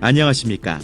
안녕하십니까.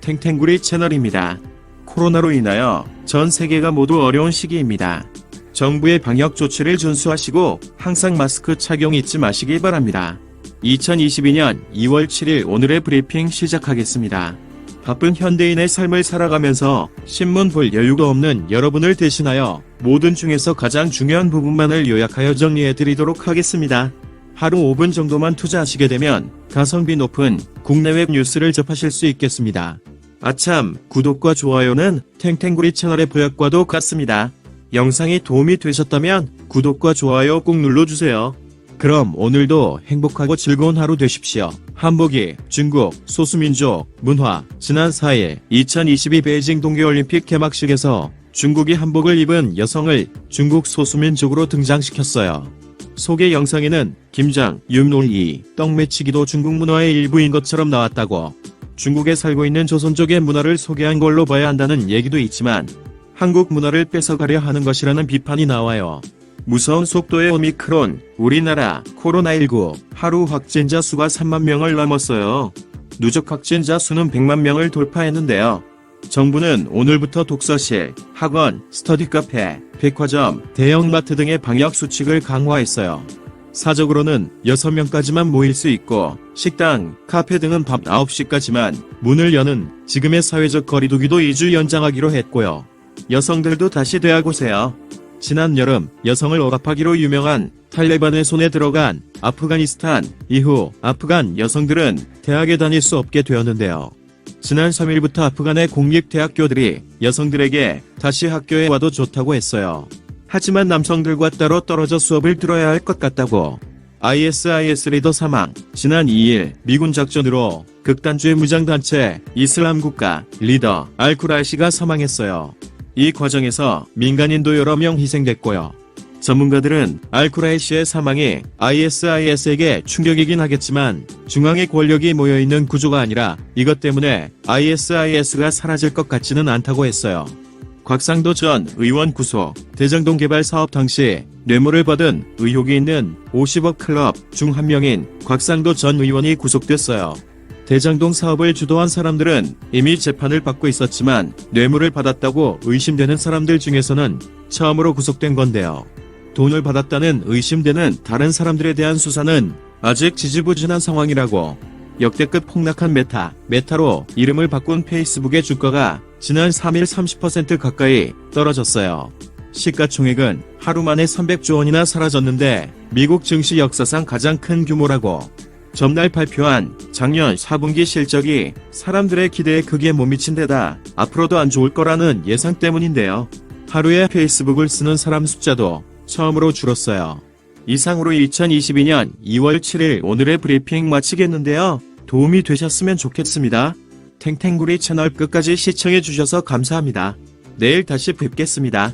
탱탱구리 채널입니다. 코로나로 인하여 전 세계가 모두 어려운 시기입니다. 정부의 방역 조치를 준수하시고 항상 마스크 착용 잊지 마시기 바랍니다. 2022년 2월 7일 오늘의 브리핑 시작하겠습니다. 바쁜 현대인의 삶을 살아가면서 신문 볼 여유가 없는 여러분을 대신하여 모든 중에서 가장 중요한 부분만을 요약하여 정리해드리도록 하겠습니다. 하루 5분 정도만 투자하시게 되면 가성비 높은 국내외 뉴스를 접하실 수 있겠습니다. 아참, 구독과 좋아요는 탱탱구리 채널의 보약과도 같습니다. 영상이 도움이 되셨다면 구독과 좋아요 꼭 눌러주세요. 그럼 오늘도 행복하고 즐거운 하루 되십시오. 한복이 중국 소수민족 문화. 지난 4일 2022 베이징 동계올림픽 개막식에서 중국이 한복을 입은 여성을 중국 소수민족으로 등장시켰어요. 소개 영상에는 김장, 윰놀이, 떡매치기도 중국 문화의 일부인 것처럼 나왔다고. 중국에 살고 있는 조선족의 문화를 소개한 걸로 봐야 한다는 얘기도 있지만 한국 문화를 뺏어가려 하는 것이라는 비판이 나와요. 무서운 속도의 오미크론, 우리나라 코로나19 하루 확진자 수가 3만 명을 넘었어요. 누적 확진자 수는 100만 명을 돌파했는데요. 정부는 오늘부터 독서실, 학원, 스터디 카페, 백화점, 대형마트 등의 방역 수칙을 강화했어요. 사적으로는 6명까지만 모일 수 있고 식당, 카페 등은 밤 9시까지만 문을 여는 지금의 사회적 거리두기도 2주 연장하기로 했고요. 여성들도 다시 대학오세요. 지난 여름 여성을 억압하기로 유명한 탈레반의 손에 들어간 아프가니스탄 이후 아프간 여성들은 대학에 다닐 수 없게 되었는데요. 지난 3일부터 아프간의 공립대학교들이 여성들에게 다시 학교에 와도 좋다고 했어요. 하지만 남성들과 따로 떨어져 수업을 들어야 할 것 같다고. ISIS 리더 사망. 지난 2일 미군 작전으로 극단주의 무장단체 이슬람국가 리더 알쿠라이시가 사망했어요. 이 과정에서 민간인도 여러 명 희생됐고요. 전문가들은 알쿠라이시의 사망이 ISIS에게 충격이긴 하겠지만 중앙의 권력이 모여있는 구조가 아니라 이것 때문에 ISIS가 사라질 것 같지는 않다고 했어요. 곽상도 전 의원 구속. 대장동 개발 사업 당시 뇌물을 받은 의혹이 있는 50억 클럽 중 한 명인 곽상도 전 의원이 구속됐어요. 대장동 사업을 주도한 사람들은 이미 재판을 받고 있었지만 뇌물을 받았다고 의심되는 사람들 중에서는 처음으로 구속된 건데요. 돈을 받았다는 의심되는 다른 사람들에 대한 수사는 아직 지지부진한 상황이라고. 역대급 폭락한 메타로 이름을 바꾼 페이스북의 주가가 지난 3일 30% 가까이 떨어졌어요. 시가총액은 하루 만에 300조 원이나 사라졌는데 미국 증시 역사상 가장 큰 규모라고. 전날 발표한 작년 4분기 실적이 사람들의 기대에 크게 못 미친 데다 앞으로도 안 좋을 거라는 예상 때문인데요. 하루에 페이스북을 쓰는 사람 숫자도 처음으로 줄었어요. 이상으로 2022년 2월 7일 오늘의 브리핑 마치겠는데요. 도움이 되셨으면 좋겠습니다. 탱탱구리 채널 끝까지 시청해주셔서 감사합니다. 내일 다시 뵙겠습니다.